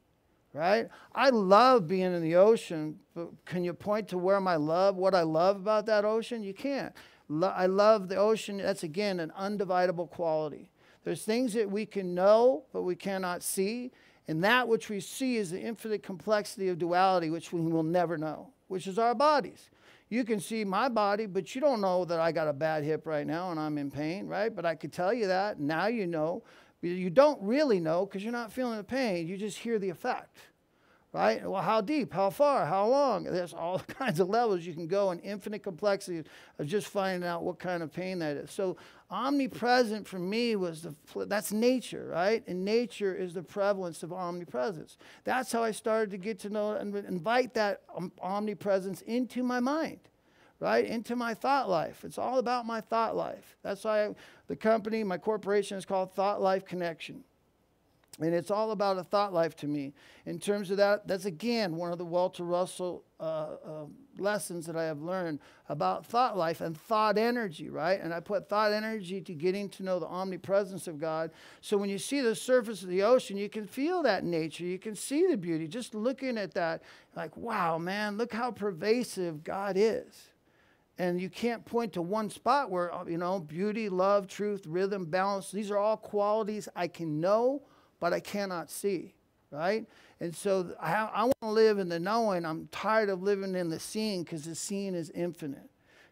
right? I love being in the ocean, but can you point to what I love about that ocean? You can't. I love the ocean. That's, again, an undividable quality. There's things that we can know, but we cannot see. And that which we see is the infinite complexity of duality, which we will never know, which is our bodies. You can see my body, but you don't know that I got a bad hip right now and I'm in pain, right? But I could tell you that. Now you know. You don't really know because you're not feeling the pain. You just hear the effect, right? Well, how deep, how far, how long? There's all kinds of levels you can go, and infinite complexity of just finding out what kind of pain that is. So omnipresent for me was that's nature, right? And nature is the prevalence of omnipresence. That's how I started to get to know and invite that omnipresence into my mind, right? Into my thought life. It's all about my thought life. That's why the company, my corporation, is called Thought Life Connection. And it's all about a thought life to me. In terms of that, that's again one of the Walter Russell lessons that I have learned about thought life and thought energy, right? And I put thought energy to getting to know the omnipresence of God. So when you see the surface of the ocean, you can feel that nature. You can see the beauty. Just looking at that, like, wow, man, look how pervasive God is. And you can't point to one spot where, you know, beauty, love, truth, rhythm, balance, these are all qualities I can know, but I cannot see, right? And so I want to live in the knowing. I'm tired of living in the seeing, because the seeing is infinite.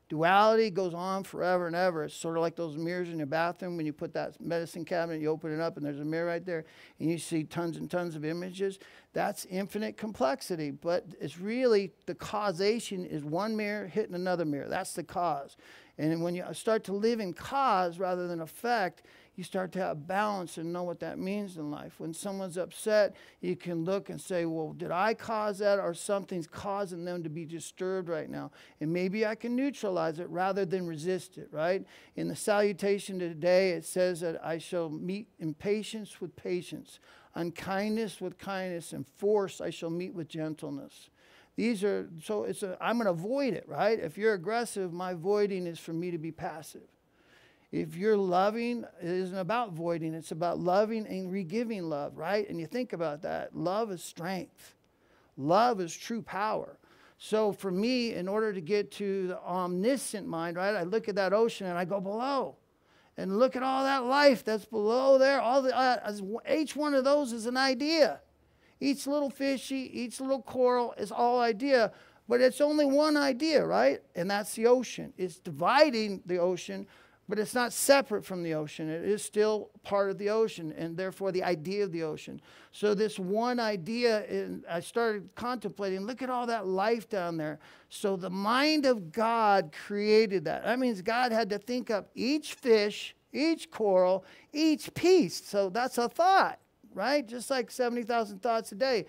Duality goes on forever and ever. It's sort of like those mirrors in your bathroom when you put that medicine cabinet, you open it up and there's a mirror right there and you see tons and tons of images. That's infinite complexity, but it's really the causation is one mirror hitting another mirror. That's the cause. And when you start to live in cause rather than effect, you start to have balance and know what that means in life. When someone's upset, you can look and say, well, did I cause that, or something's causing them to be disturbed right now? And maybe I can neutralize it rather than resist it, right? In the salutation today, it says that I shall meet impatience with patience, unkindness with kindness, and force I shall meet with gentleness. These are, so I'm going to avoid it, right? If you're aggressive, my avoiding is for me to be passive. If you're loving, it isn't about voiding. It's about loving and re-giving love, right? And you think about that. Love is strength. Love is true power. So for me, in order to get to the omniscient mind, right, I look at that ocean and I go below. And look at all that life that's below there. Each one of those is an idea. Each little fishy, each little coral is all idea. But it's only one idea, right? And that's the ocean. It's dividing the ocean, but it's not separate from the ocean. It is still part of the ocean, and therefore the idea of the ocean. So this one idea, I started contemplating, look at all that life down there. So the mind of God created that. That means God had to think up each fish, each coral, each piece. So that's a thought, right? Just like 70,000 thoughts a day.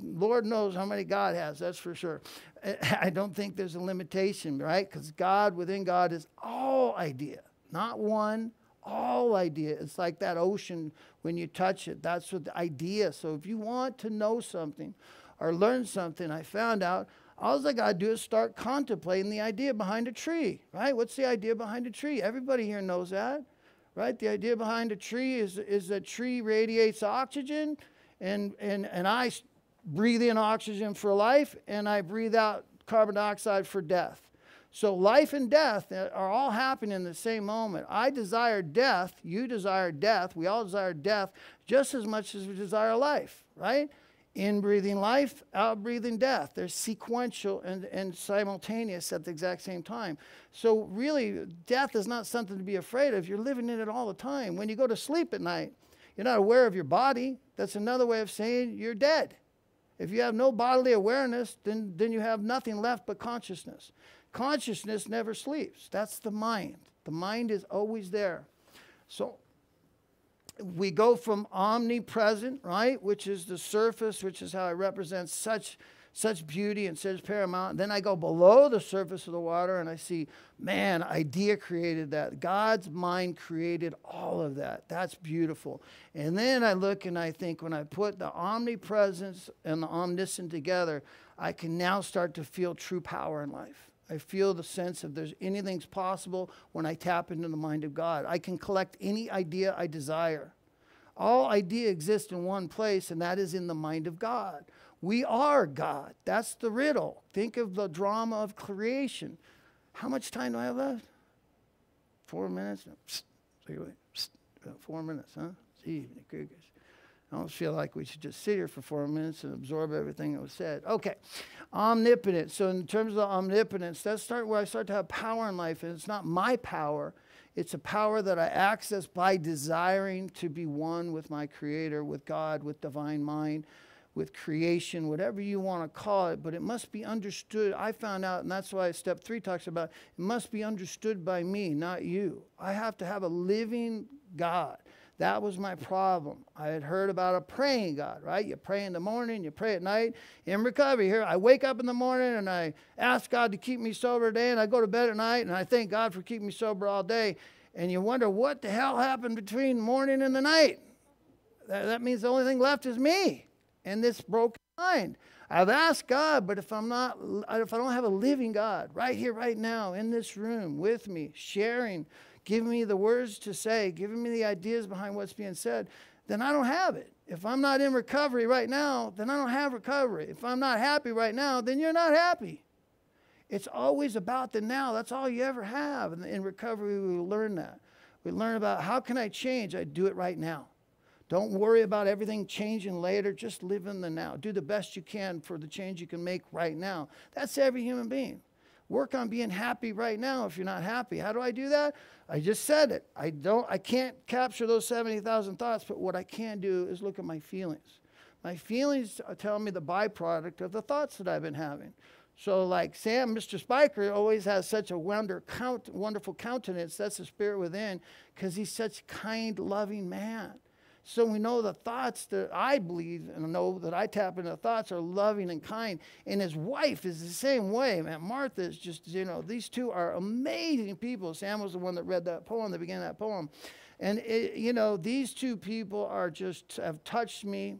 Lord knows how many God has, that's for sure. I don't think there's a limitation, right? Because God, within God, is all idea. Not one, all idea. It's like that ocean when you touch it. That's what the idea. So if you want to know something or learn something, I found out, all I got to do is start contemplating the idea behind a tree, right? What's the idea behind a tree? Everybody here knows that, right? The idea behind a tree is that tree radiates oxygen, and I breathe in oxygen for life, and I breathe out carbon dioxide for death. So life and death are all happening in the same moment. I desire death, you desire death, we all desire death just as much as we desire life, right? In breathing life, out breathing death. They're sequential and simultaneous at the exact same time. So really, death is not something to be afraid of. You're living in it all the time. When you go to sleep at night, you're not aware of your body. That's another way of saying you're dead. If you have no bodily awareness, then you have nothing left but consciousness. Consciousness never sleeps. That's the mind. The mind is always there. So we go from omnipresent, right, which is the surface, which is how it represents such beauty and such paramount. Then I go below the surface of the water and I see, man, idea created that. God's mind created all of that. That's beautiful. And then I look and I think, when I put the omnipresence and the omniscient together, I can now start to feel true power in life. I feel the sense of anything's possible when I tap into the mind of God. I can collect any idea I desire. All idea exists in one place, and that is in the mind of God. We are God. That's the riddle. Think of the drama of creation. How much time do I have left? 4 minutes? Psst. 4 minutes, huh? See, I don't feel like we should just sit here for 4 minutes and absorb everything that was said. Okay, omnipotence. So in terms of the omnipotence, that's where I start to have power in life. And it's not my power. It's a power that I access by desiring to be one with my Creator, with God, with divine mind, with creation, whatever you want to call it, but it must be understood. I found out, and that's why step 3 talks about it must be understood by me, not you. I have to have a living God. That was my problem. I had heard about a praying God, right? You pray in the morning, you pray at night. In recovery here, I wake up in the morning and I ask God to keep me sober today, and I go to bed at night and I thank God for keeping me sober all day. And you wonder what the hell happened between morning and the night. That means the only thing left is me and this broken mind. I've asked God, but if I don't have a living God right here, right now, in this room with me, sharing, giving me the words to say, giving me the ideas behind what's being said, then I don't have it. If I'm not in recovery right now, then I don't have recovery. If I'm not happy right now, then you're not happy. It's always about the now. That's all you ever have. And in recovery, we learn that. We learn about how can I change? I do it right now. Don't worry about everything changing later. Just live in the now. Do the best you can for the change you can make right now. That's every human being. Work on being happy right now if you're not happy. How do I do that? I just said it. I can't capture those 70,000 thoughts, but what I can do is look at my feelings. My feelings are telling me the byproduct of the thoughts that I've been having. So like Sam, Mr. Spiker, always has such a wonderful countenance. That's the spirit within, because he's such a kind, loving man. So we know the thoughts that I believe and know that I tap into, the thoughts are loving and kind. And his wife is the same way. Man, Martha is just, these two are amazing people. Sam was the one that read that poem, the beginning of that poem. And, these two people have touched me.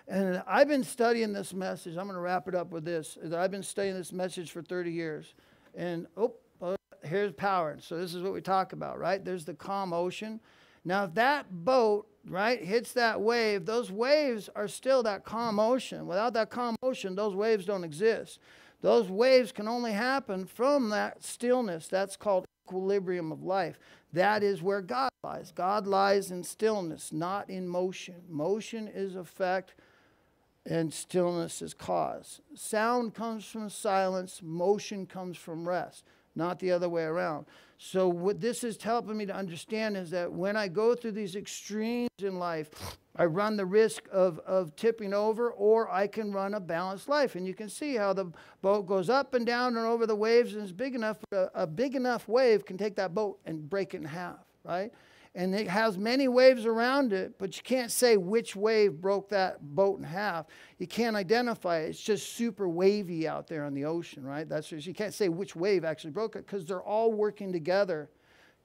And I've been studying this message. I'm going to wrap it up with this. I've been studying this message for 30 years. And, here's power. So this is what we talk about, right? There's the calm ocean. Now, if that boat, right, hits that wave, those waves are still that calm ocean. Without that calm ocean, those waves don't exist. Those waves can only happen from that stillness. That's called equilibrium of life. That is where God lies. God lies in stillness, not in motion. Motion is effect, and stillness is cause. Sound comes from silence. Motion comes from rest, not the other way around. So what this is helping me to understand is that when I go through these extremes in life, I run the risk of tipping over, or I can run a balanced life. And you can see how the boat goes up and down and over the waves, and it's big enough. A big enough wave can take that boat and break it in half, right? And it has many waves around it, but you can't say which wave broke that boat in half. You can't identify it. It's just super wavy out there on the ocean, right? You can't say which wave actually broke it, because they're all working together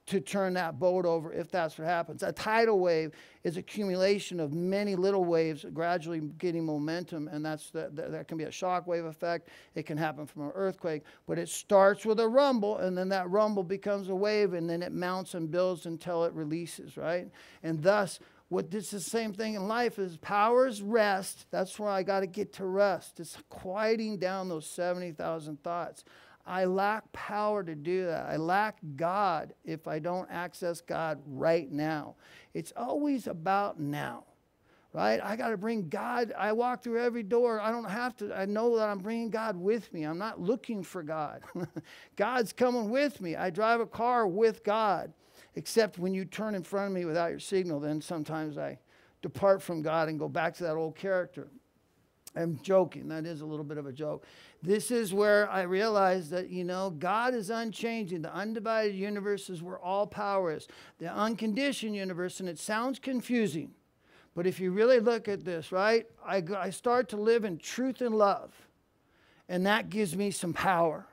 to turn that boat over if that's what happens. A tidal wave is accumulation of many little waves gradually getting momentum, and that can be a shock wave effect. It can happen from an earthquake, but it starts with a rumble, and then that rumble becomes a wave, and then it mounts and builds until it releases, right? And thus, this is the same thing in life is power is rest. That's where I got to get to rest. It's quieting down those 70,000 thoughts. I lack power to do that. I lack God if I don't access God right now. It's always about now, right? I got to bring God. I walk through every door. I don't have to. I know that I'm bringing God with me. I'm not looking for God. God's coming with me. I drive a car with God, except when you turn in front of me without your signal, then sometimes I depart from God and go back to that old character. I'm joking. That is a little bit of a joke. This is where I realize that, God is unchanging. The undivided universe is where all power is. The unconditioned universe, and it sounds confusing, but if you really look at this, right, I start to live in truth and love, and that gives me some power.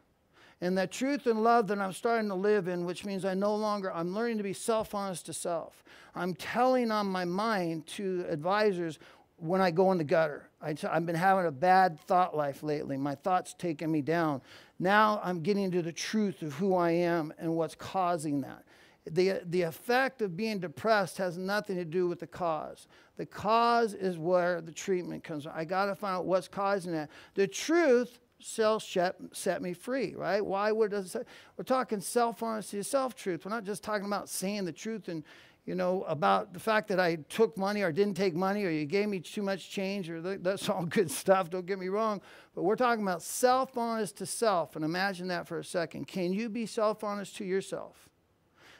And that truth and love that I'm starting to live in, which means I'm learning to be self-honest to self. I'm telling on my mind to advisors when I go in the gutter. I've been having a bad thought life lately. My thoughts taking me down. Now I'm getting to the truth of who I am and what's causing that. The effect of being depressed has nothing to do with the cause. The cause is where the treatment comes from. I got to find out what's causing that. The truth set me free, right? Why would it? We're talking self-honesty, self-truth. We're not just talking about saying the truth and about the fact that I took money or didn't take money, or you gave me too much change, or that's all good stuff, don't get me wrong. But we're talking about self-honest to self, and imagine that for a second. Can you be self-honest to yourself?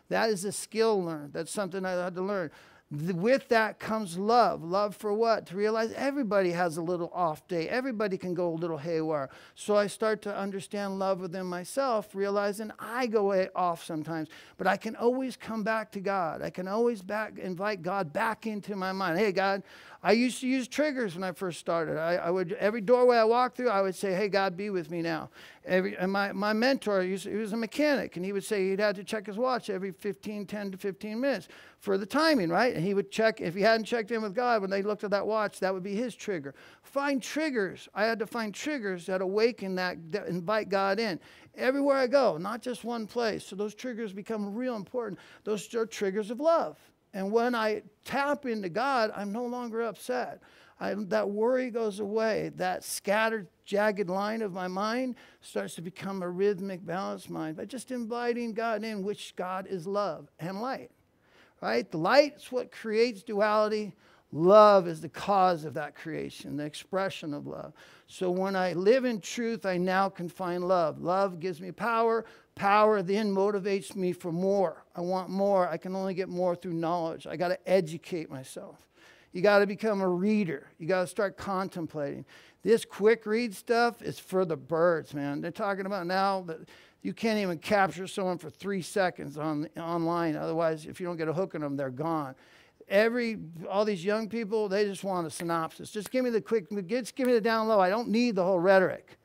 That is a skill learned. That's something I had to learn. With that comes love. Love for what? To realize everybody has a little off day. Everybody can go a little haywire. So I start to understand love within myself, realizing I go off sometimes. But I can always come back to God. I can always invite God back into my mind. Hey, God, I used to use triggers when I first started. I would, every doorway I walked through, I would say, hey, God, be with me now. And my mentor, he was a mechanic, and he would say he'd had to check his watch every 10 to 15 minutes for the timing, right? And he would check, if he hadn't checked in with God, when they looked at that watch, that would be his trigger. Find triggers. I had to find triggers that awaken that invite God in. Everywhere I go, not just one place. So those triggers become real important. Those are triggers of love. And when I tap into God, I'm no longer upset. That worry goes away. That scattered, jagged line of my mind starts to become a rhythmic, balanced mind by just inviting God in, which God is love and light. Right? The light is what creates duality. Love is the cause of that creation, the expression of love. So when I live in truth, I now can find love. Love gives me power. Power then motivates me for more. I want more. I can only get more through knowledge. I got to educate myself. You got to become a reader. You got to start contemplating. This quick read stuff is for the birds, man. They're talking about now that you can't even capture someone for 3 seconds online. Otherwise, if you don't get a hook on them, they're gone. All these young people, they just want a synopsis. Just give me just give me the down low. I don't need the whole rhetoric.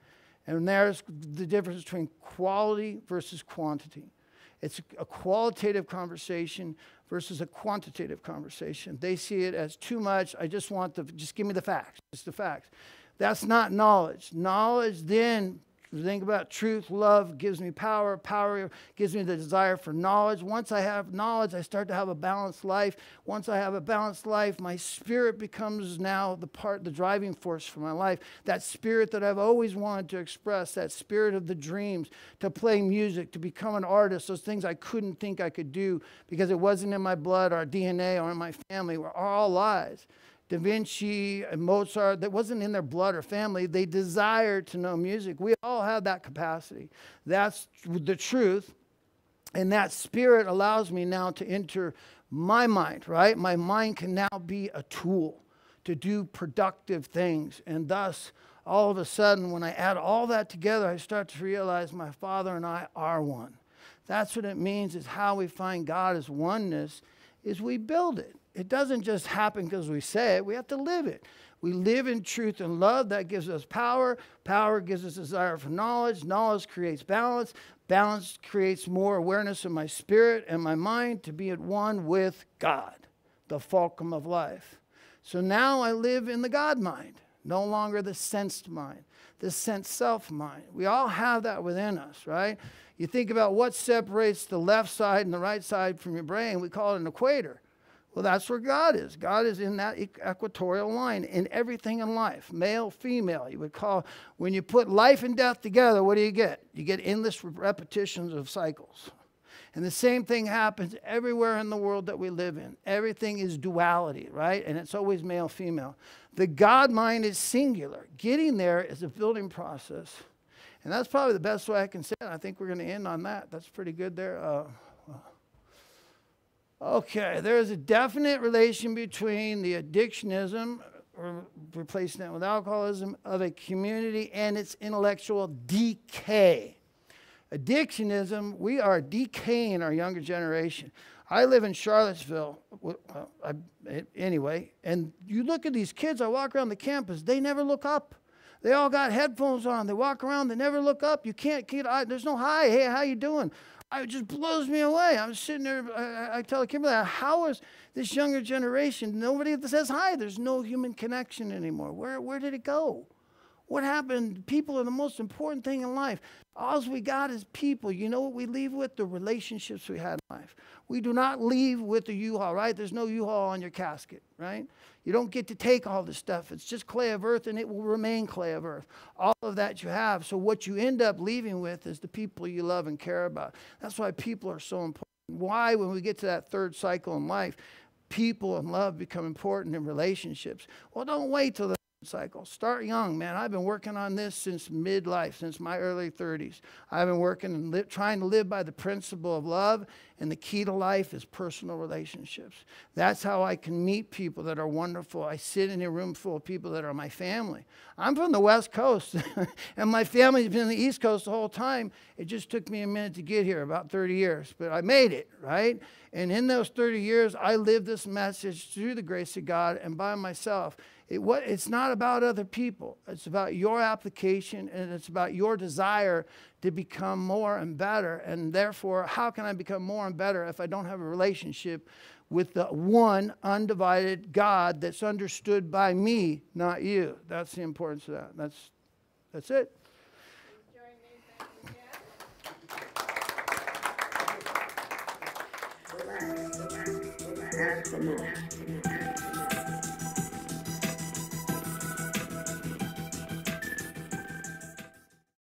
And there's the difference between quality versus quantity. It's a qualitative conversation versus a quantitative conversation. They see it as too much. I just want just give me the facts. Just the facts. That's not knowledge. Knowledge then, think about truth, love gives me power. Power gives me the desire for knowledge. Once I have knowledge, I start to have a balanced life. Once I have a balanced life, my spirit becomes now the driving force for my life. That spirit that I've always wanted to express, that spirit of the dreams, to play music, to become an artist, those things I couldn't think I could do because it wasn't in my blood or DNA or in my family, were all lies. Da Vinci and Mozart, that wasn't in their blood or family. They desired to know music. We all have that capacity. That's the truth. And that spirit allows me now to enter my mind, right? My mind can now be a tool to do productive things. And thus, all of a sudden, when I add all that together, I start to realize my Father and I are one. That's what it means, is how we find God as oneness, is we build it. It doesn't just happen because we say it. We have to live it. We live in truth and love. That gives us power. Power gives us desire for knowledge. Knowledge creates balance. Balance creates more awareness in my spirit and my mind to be at one with God, the fulcrum of life. So now I live in the God mind, no longer the sensed mind, the sense self mind. We all have that within us, right? You think about what separates the left side and the right side from your brain. We call it an equator. Well, that's where God is. God is in that equatorial line in everything in life. Male, female. You would call, when you put life and death together, what do? You get endless repetitions of cycles. And the same thing happens everywhere in the world that we live in. Everything is duality, right? And it's always male, female. The God mind is singular. Getting there is a building process. And that's probably the best way I can say it. I think we're going to end on that. That's pretty good there. Okay, there is a definite relation between the addiction-ism, or replacing it with alcoholism, of a community and its intellectual decay. Addiction-ism, we are decaying our younger generation. I live in Charlottesville, anyway, and you look at these kids, I walk around the campus, they never look up. They all got headphones on. They walk around, they never look up. You can't, there's no hi, hey, how you doing? It just blows me away. I'm sitting there, I tell Kimberly, how is this younger generation, nobody says hi. There's no human connection anymore. Where did it go? What happened? People are the most important thing in life. All we got is people. You know what we leave with? The relationships we had in life. We do not leave with the U-Haul, right? There's no U-Haul on your casket, right? You don't get to take all this stuff. It's just clay of earth, and it will remain clay of earth. All of that you have. So what you end up leaving with is the people you love and care about. That's why people are so important. Why, when we get to that third cycle in life, people and love become important in relationships. Well, don't wait till the cycle. Start young, man. I've been working on this since midlife, since my early 30s. I've been working and trying to live by the principle of love, And the key to life is personal relationships. That's how I can meet people that are wonderful. I sit in a room full of people that are my family. I'm from the West Coast, and my family's been on the East Coast the whole time. It just took me a minute to get here, about 30 years. But I made it, right? And in those 30 years, I lived this message through the grace of God and by myself. It's not about other people. It's about your application, and it's about your desire to become more and better. And therefore, how can I become more and better if I don't have a relationship with the one undivided God that's understood by me, not you? That's the importance of that. That's it. Acclaimed.